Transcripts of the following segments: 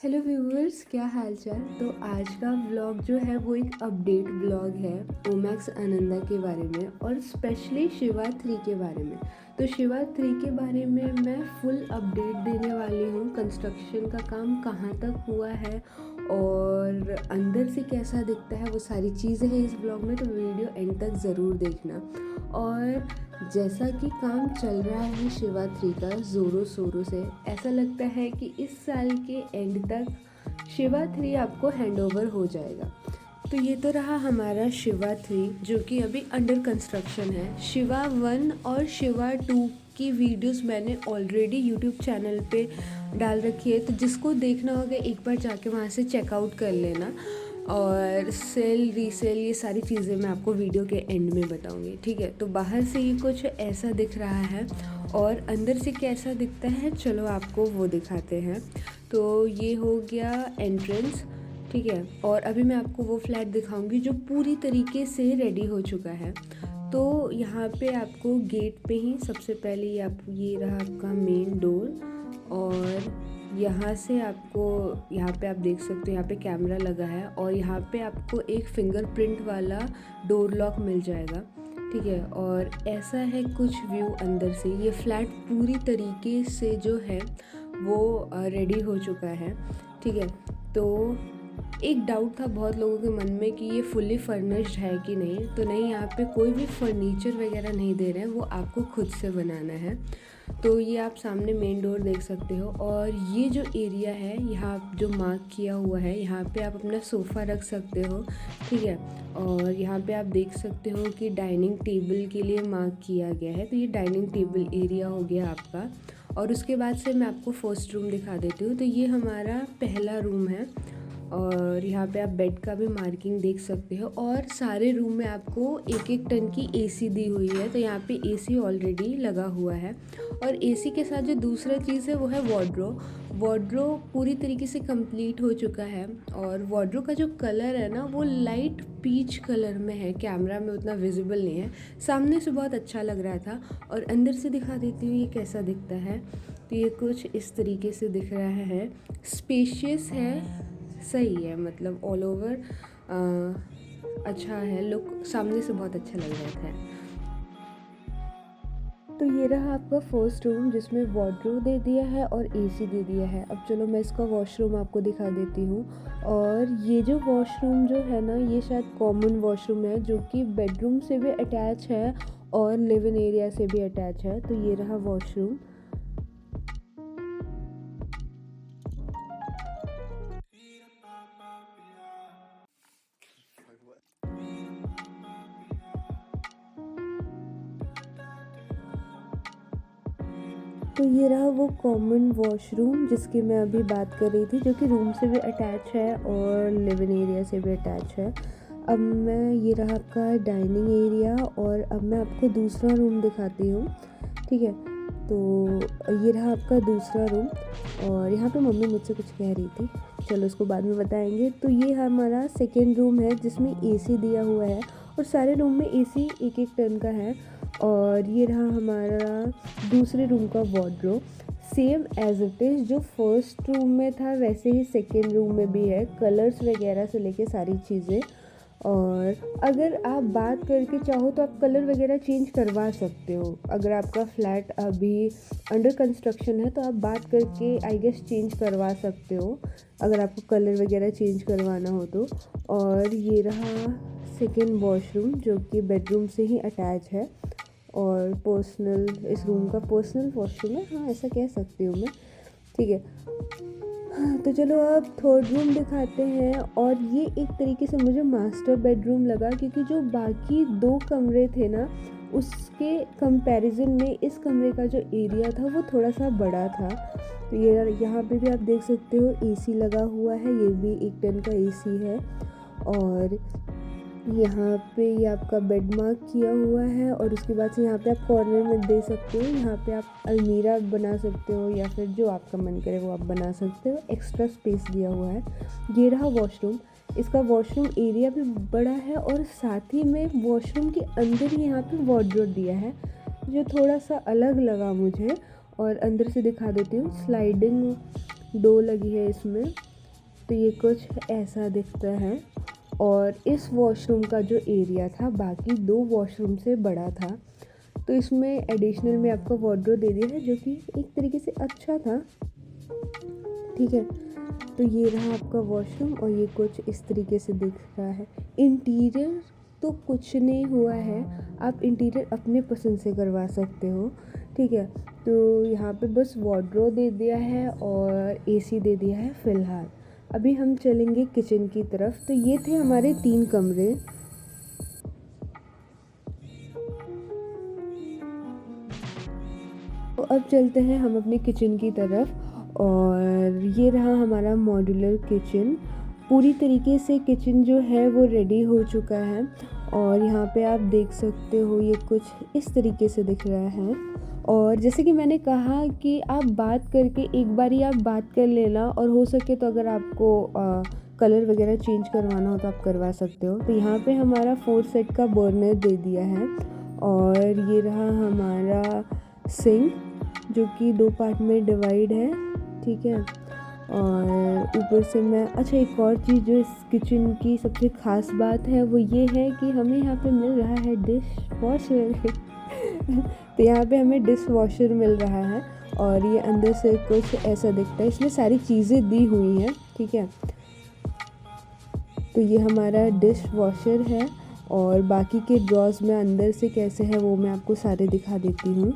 Hello viewers, क्या हाल चाल। तो आज का व्लॉग जो है वो एक अपडेट व्लॉग है ओमैक्स आनंदा के बारे में और स्पेशली शिवा 3 के बारे में। तो शिवा 3 के बारे में मैं फुल अपडेट देने वाली हूँ। कंस्ट्रक्शन का काम कहाँ तक हुआ है और अंदर से कैसा दिखता है, वो सारी चीज़ें हैं इस व्लॉग में, तो वीडियो एंड तक ज़रूर देखना। और जैसा कि काम चल रहा है शिवा 3 का ज़ोरों शोरों से, ऐसा लगता है कि इस साल के एंड तक शिवा 3 आपको हैंडओवर हो जाएगा। तो ये तो रहा हमारा शिवा 3 जो कि अभी अंडर कंस्ट्रक्शन है। शिवा 1 और शिवा 2 की वीडियोस मैंने ऑलरेडी यूट्यूब चैनल पे डाल रखी है, तो जिसको देखना होगा एक बार जाके वहाँ से चेकआउट कर लेना। और सेल रीसेल ये सारी चीज़ें मैं आपको वीडियो के एंड में बताऊंगी, ठीक है। तो बाहर से ये कुछ ऐसा दिख रहा है और अंदर से कैसा दिखता है चलो आपको वो दिखाते हैं। तो ये हो गया एंट्रेंस, ठीक है। और अभी मैं आपको वो फ्लैट दिखाऊंगी जो पूरी तरीके से रेडी हो चुका है। तो यहाँ पे आपको गेट पे ही सबसे पहले ये रहा आपका मेन डोर। और यहाँ से आपको यहाँ पे आप देख सकते हो यहाँ पे कैमरा लगा है और यहाँ पे आपको एक फिंगरप्रिंट वाला डोर लॉक मिल जाएगा, ठीक है। और ऐसा है कुछ व्यू अंदर से। ये फ्लैट पूरी तरीके से जो है वो रेडी हो चुका है, ठीक है। तो एक डाउट था बहुत लोगों के मन में कि ये फुल्ली फर्निश्ड है कि नहीं। तो नहीं, यहाँ पे कोई भी फर्नीचर वगैरह नहीं दे रहे हैं, वो आपको खुद से बनाना है। तो ये आप सामने मेन डोर देख सकते हो और ये जो एरिया है यहाँ जो मार्क किया हुआ है, यहाँ पे आप अपना सोफ़ा रख सकते हो, ठीक है। और यहाँ पे आप देख सकते हो कि डाइनिंग टेबल के लिए मार्क किया गया है। तो ये डाइनिंग टेबल एरिया हो गया आपका। और उसके बाद से मैं आपको फर्स्ट रूम दिखा देती हूँ। तो ये हमारा पहला रूम है और यहाँ पे आप बेड का भी मार्किंग देख सकते हो। और सारे रूम में आपको 1-1 टन की एसी दी हुई है। तो यहाँ पे एसी ऑलरेडी लगा हुआ है। और एसी के साथ जो दूसरा चीज़ है वो है वार्डरोब। वार्डरोब पूरी तरीके से कंप्लीट हो चुका है और वार्डरोब का जो कलर है ना वो लाइट पीच कलर में है। कैमरा में उतना विजिबल नहीं है, सामने से बहुत अच्छा लग रहा था। और अंदर से दिखा देती हूँ ये कैसा दिखता है। तो ये कुछ इस तरीके से दिख रहा है, स्पेशियस है, सही है, मतलब ऑल ओवर अच्छा है। लुक सामने से बहुत अच्छा लग रहा था। तो ये रहा आपका फर्स्ट रूम जिसमें वार्डरोब दे दिया है और एसी दे दिया है। अब चलो मैं इसका वॉशरूम आपको दिखा देती हूँ। और ये जो वॉशरूम जो है ना, ये शायद कॉमन वॉशरूम है जो कि बेडरूम से भी अटैच है और लिव इन एरिया से भी अटैच है। तो ये रहा वॉशरूम। तो ये रहा वो कॉमन वॉशरूम जिसकी मैं अभी बात कर रही थी, जो कि रूम से भी अटैच है और लिव इन एरिया से भी अटैच है। अब मैं ये रहा आपका डाइनिंग एरिया और अब मैं आपको दूसरा रूम दिखाती हूँ, ठीक है। तो ये रहा आपका दूसरा रूम और यहाँ पे मम्मी मुझसे कुछ कह रही थी, चलो उसको बाद में बताएंगे। तो ये हमारा सेकेंड रूम है जिसमें एसी दिया हुआ है और सारे रूम में एसी 1-1 टन का है। और ये रहा हमारा दूसरे रूम का wardrobe, same as it is जो फर्स्ट रूम में था वैसे ही सेकेंड रूम में भी है, कलर्स वगैरह से लेके सारी चीज़ें। और अगर आप बात करके चाहो तो आप कलर वगैरह चेंज करवा सकते हो। अगर आपका फ्लैट अभी अंडर कंस्ट्रक्शन है तो आप बात करके आई गेस चेंज करवा सकते हो अगर आपको कलर वगैरह चेंज करवाना हो तो। और ये रहा सेकेंड वॉशरूम जो कि बेडरूम से ही अटैच है और पर्सनल, इस रूम का पर्सनल वॉशरूम है, हाँ ऐसा कह सकती हूँ मैं, ठीक है। हाँ, तो चलो अब थर्ड रूम दिखाते हैं। और ये एक तरीके से मुझे मास्टर बेडरूम लगा क्योंकि जो बाकी 2 कमरे थे ना उसके कंपैरिजन में इस कमरे का जो एरिया था वो थोड़ा सा बड़ा था। तो ये यहाँ पे भी आप देख सकते हो एसी लगा हुआ है, ये भी 1 टन का एसी है। और यहाँ पे ये आपका बेड मार्क किया हुआ है और उसके बाद से यहाँ पे आप कॉर्नर में दे सकते हो, यहाँ पे आप अलमीरा बना सकते हो या फिर जो आपका मन करे वो आप बना सकते हो। एक्स्ट्रा स्पेस दिया हुआ है। ये रहा वॉशरूम, इसका वॉशरूम एरिया भी बड़ा है और साथ ही में वॉशरूम के अंदर ही यहाँ पे वार्डरोब दिया है जो थोड़ा सा अलग लगा मुझे। और अंदर से दिखा देती हूँ, स्लाइडिंग डोर लगी है इसमें तो ये कुछ ऐसा दिखता है। और इस वॉशरूम का जो एरिया था बाकी 2 वॉशरूम से बड़ा था, तो इसमें एडिशनल में आपको वार्डरोब दे दिया है जो कि एक तरीके से अच्छा था। ठीक है, तो ये रहा आपका वॉशरूम और ये कुछ इस तरीके से दिख रहा है। इंटीरियर तो कुछ नहीं हुआ है, आप इंटीरियर अपने पसंद से करवा सकते हो। ठीक है, तो यहाँ पे बस वार्डरोब दे दिया है और एसी दे दिया है फ़िलहाल। अभी हम चलेंगे किचन की तरफ। तो ये थे हमारे 3 कमरे। तो अब चलते हैं हम अपनी किचन की तरफ और ये रहा हमारा मॉड्यूलर किचन। पूरी तरीके से किचन जो है वो रेडी हो चुका है और यहाँ पे आप देख सकते हो ये कुछ इस तरीके से दिख रहा है। और जैसे कि मैंने कहा कि आप बात करके एक बारी आप बात कर लेना, और हो सके तो अगर आपको कलर वगैरह चेंज करवाना हो तो आप करवा सकते हो। तो यहाँ पे हमारा 4 सेट का बर्नर दे दिया है और ये रहा हमारा सिंक जो कि 2 पार्ट में डिवाइड है। ठीक है, और ऊपर से मैं अच्छा एक और चीज़ जो इस किचन की सबसे ख़ास बात है वो ये है कि हमें यहाँ पे मिल रहा है डिश वॉशर। तो यहाँ पे हमें डिश वॉशर मिल रहा है और ये अंदर से कुछ ऐसा दिखता है, इसमें सारी चीज़ें दी हुई हैं। ठीक है, तो ये हमारा डिश वॉशर है और बाकी के ड्रॉर्स में अंदर से कैसे है वो मैं आपको सारे दिखा देती हूँ।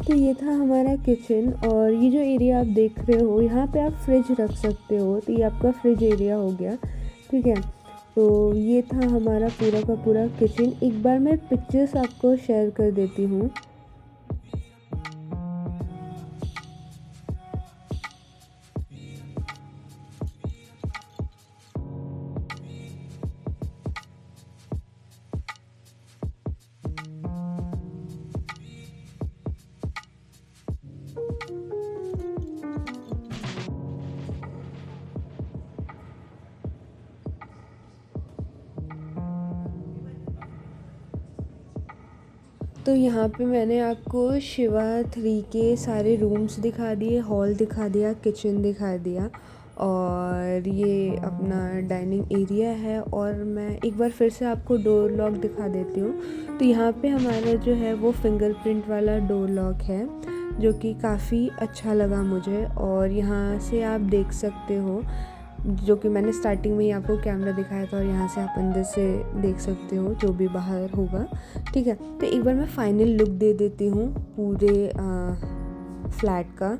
तो ये था हमारा किचन और ये जो एरिया आप देख रहे हो यहाँ पे आप फ्रिज रख सकते हो, तो ये आपका फ्रिज एरिया हो गया। ठीक है, तो ये था हमारा पूरा का पूरा किचन। एक बार मैं पिक्चर्स आपको शेयर कर देती हूँ। तो यहाँ पे मैंने आपको शिवा 3 के सारे रूम्स दिखा दिए, हॉल दिखा दिया, किचन दिखा दिया और ये अपना डाइनिंग एरिया है। और मैं एक बार फिर से आपको डोर लॉक दिखा देती हूँ। तो यहाँ पे हमारा जो है वो फिंगरप्रिंट वाला डोर लॉक है जो कि काफ़ी अच्छा लगा मुझे। और यहाँ से आप देख सकते हो, जो कि मैंने स्टार्टिंग में ही आपको कैमरा दिखाया था, और यहाँ से आप अंदर से देख सकते हो जो भी बाहर होगा। ठीक है, तो एक बार मैं फाइनल लुक दे देती हूँ पूरे फ्लैट का।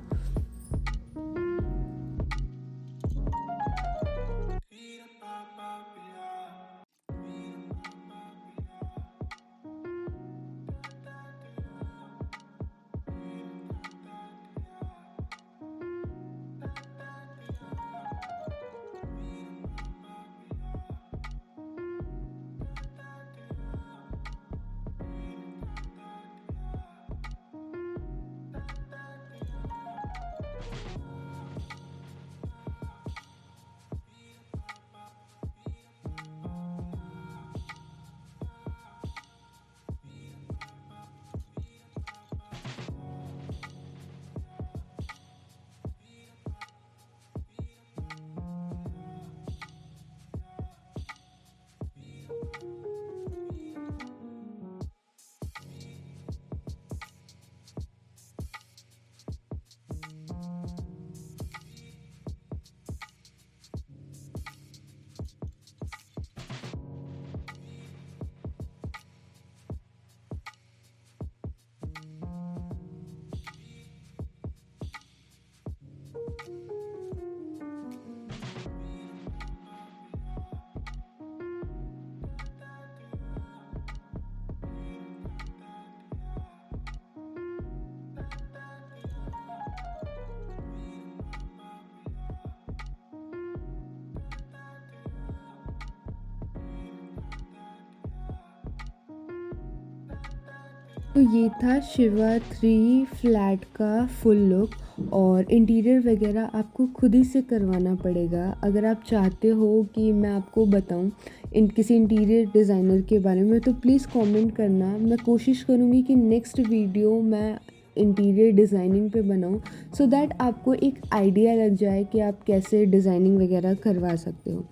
तो ये था शिवा 3 फ्लैट का फुल लुक। और इंटीरियर वगैरह आपको खुद ही से करवाना पड़ेगा। अगर आप चाहते हो कि मैं आपको बताऊं इन किसी इंटीरियर डिज़ाइनर के बारे में, तो प्लीज़ कमेंट करना। मैं कोशिश करूँगी कि नेक्स्ट वीडियो मैं इंटीरियर डिज़ाइनिंग पे बनाऊं, सो दैट आपको एक आइडिया लग जाए कि आप कैसे डिज़ाइनिंग वगैरह करवा सकते हो।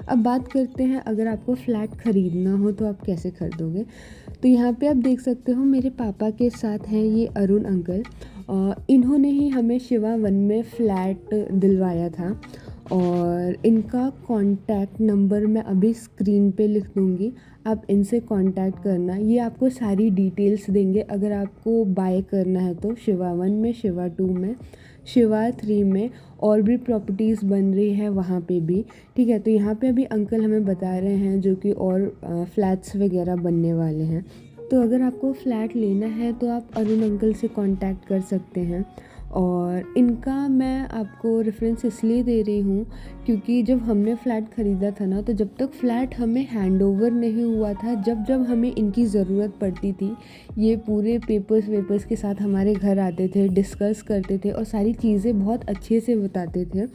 अब बात करते हैं, अगर आपको फ़्लैट ख़रीदना हो तो आप कैसे ख़रीदोगे। तो यहाँ पे आप देख सकते हो मेरे पापा के साथ हैं ये अरुण अंकल। इन्होंने ही हमें शिवा 1 में फ़्लैट दिलवाया था। और इनका कॉन्टैक्ट नंबर मैं अभी स्क्रीन पे लिख दूँगी, आप इनसे कांटेक्ट करना। ये आपको सारी डिटेल्स देंगे अगर आपको बाय करना है तो। शिवा 1 में, शिवा 2 में, शिवा 3 में और भी प्रॉपर्टीज़ बन रही है वहाँ पे भी। ठीक है, तो यहाँ पे अभी अंकल हमें बता रहे हैं जो कि और फ्लैट्स वगैरह बनने वाले हैं। तो अगर आपको फ़्लैट लेना है तो आप अरुण अंकल से कांटेक्ट कर सकते हैं। और इनका मैं आपको रेफरेंस इसलिए दे रही हूँ क्योंकि जब हमने फ़्लैट ख़रीदा था ना, तो जब तक फ़्लैट हमें हैंडओवर नहीं हुआ था, जब जब हमें इनकी ज़रूरत पड़ती थी, ये पूरे पेपर्स वेपर्स के साथ हमारे घर आते थे, डिस्कस करते थे और सारी चीज़ें बहुत अच्छे से बताते थे।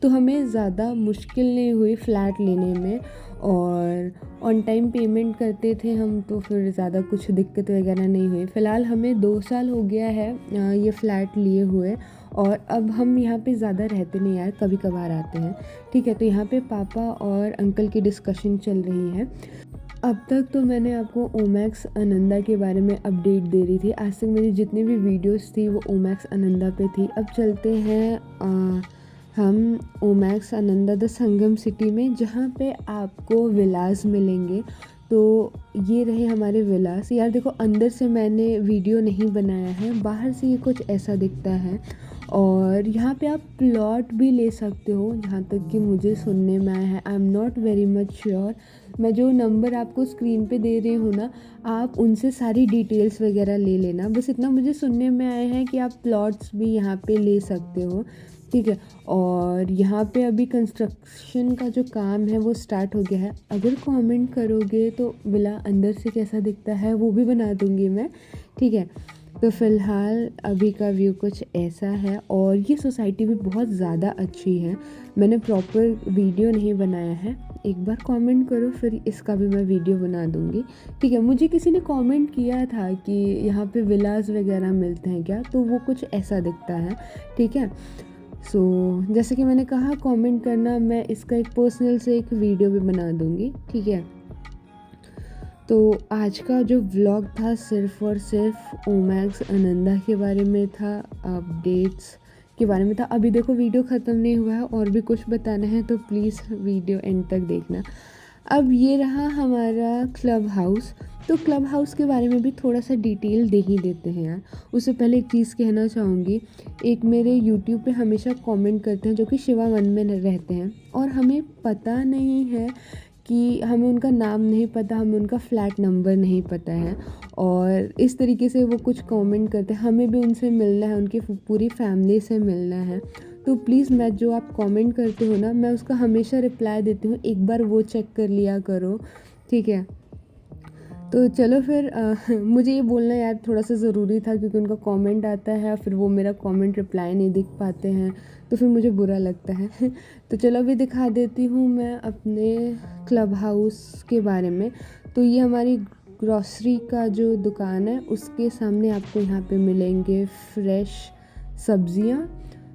तो हमें ज़्यादा मुश्किल नहीं हुई फ़्लैट लेने में। और ऑन टाइम पेमेंट करते थे हम, तो फिर ज़्यादा कुछ दिक्कत वगैरह नहीं हुई। फ़िलहाल हमें 2 साल हो गया है ये फ़्लैट लिए हुए। और अब हम यहाँ पे ज़्यादा रहते नहीं यार, कभी कभार आते हैं। ठीक है, तो यहाँ पे पापा और अंकल की डिस्कशन चल रही है। अब तक तो मैंने आपको ओमैक्स आनंदा के बारे में अपडेट दे रही थी। आज तक मेरी जितनी भी वीडियोस थी वो ओमैक्स आनंदा पे थी। अब चलते हैं हम Omaxe Ananda the Sangam city में, जहाँ पे आपको विलास मिलेंगे। तो ये रहे हमारे विलास। यार देखो, अंदर से मैंने वीडियो नहीं बनाया है, बाहर से ये कुछ ऐसा दिखता है। और यहाँ पे आप प्लॉट भी ले सकते हो, जहाँ तक कि मुझे सुनने में आया है। I am not very much sure. मैं जो नंबर आपको स्क्रीन पे दे रही हूँ ना, आप उनसे सारी डिटेल्स वगैरह ले लेना। बस इतना मुझे सुनने में आया है कि आप प्लॉट्स भी यहाँ पे ले सकते हो। ठीक है, और यहाँ पे अभी कंस्ट्रक्शन का जो काम है वो स्टार्ट हो गया है। अगर कमेंट करोगे तो विला अंदर से कैसा दिखता है वो भी बना दूँगी मैं। ठीक है, तो फ़िलहाल अभी का व्यू कुछ ऐसा है। और ये सोसाइटी भी बहुत ज़्यादा अच्छी है। मैंने प्रॉपर वीडियो नहीं बनाया है, एक बार कमेंट करो फिर इसका भी मैं वीडियो बना दूँगी। ठीक है, मुझे किसी ने कमेंट किया था कि यहाँ पे विलास वगैरह मिलते हैं क्या, तो वो कुछ ऐसा दिखता है। ठीक है, जैसे कि मैंने कहा, कमेंट करना, मैं इसका एक पर्सनल से एक वीडियो भी बना दूँगी। ठीक है, तो आज का जो व्लॉग था सिर्फ़ और सिर्फ ओमैक्स आनंदा के बारे में था, अपडेट्स के बारे में था। अभी देखो वीडियो ख़त्म नहीं हुआ है, और भी कुछ बताना है तो प्लीज़ वीडियो एंड तक देखना। अब ये रहा हमारा क्लब हाउस। तो क्लब हाउस के बारे में भी थोड़ा सा डिटेल दे ही देते हैं यार। उससे पहले एक चीज़ कहना चाहूँगी, एक मेरे यूट्यूब पे हमेशा कमेंट करते हैं जो कि शिवा 1 में रहते हैं, और हमें पता नहीं है कि हमें उनका नाम नहीं पता, हमें उनका फ्लैट नंबर नहीं पता है। और इस तरीके से वो कुछ कमेंट करते हैं, हमें भी उनसे मिलना है, उनकी पूरी फैमिली से मिलना है। तो प्लीज़, मैं जो आप कमेंट करते हो ना, मैं उसका हमेशा रिप्लाई देती हूँ, एक बार वो चेक कर लिया करो। ठीक है, तो चलो फिर मुझे ये बोलना यार थोड़ा सा ज़रूरी था, क्योंकि उनका कमेंट आता है फिर वो मेरा कमेंट रिप्लाई नहीं दिख पाते हैं, तो फिर मुझे बुरा लगता है। तो चलो अभी दिखा देती हूँ मैं अपने क्लब हाउस के बारे में। तो ये हमारी ग्रॉसरी का जो दुकान है, उसके सामने आपको यहाँ पे मिलेंगे फ्रेश सब्जियाँ,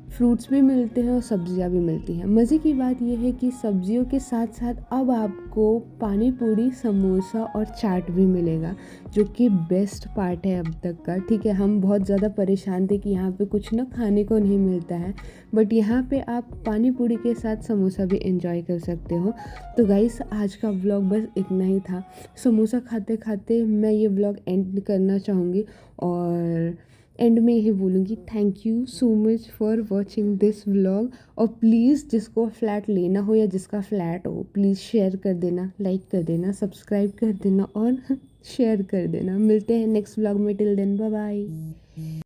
फ्रूट्स भी मिलते हैं और सब्जियां भी मिलती हैं। मज़े की बात यह है कि सब्जियों के साथ साथ अब आपको पानी पूरी, समोसा और चाट भी मिलेगा, जो कि बेस्ट पार्ट है अब तक का। ठीक है, हम बहुत ज़्यादा परेशान थे कि यहाँ पे कुछ ना खाने को नहीं मिलता है, बट यहाँ पे आप पानी पूरी के साथ समोसा भी एंजॉय कर सकते हो। तो गाइस, आज का व्लॉग बस इतना ही था। समोसा खाते खाते मैं ये व्लॉग एंड करना चाहूँगी, और एंड में यही बोलूँगी, thank you so much for watching this vlog. और प्लीज़, जिसको फ्लैट लेना हो या जिसका फ्लैट हो, प्लीज़ शेयर कर देना, लाइक कर देना, सब्सक्राइब कर देना और शेयर कर देना। मिलते हैं नेक्स्ट व्लॉग में, टिल देन बाय बाय।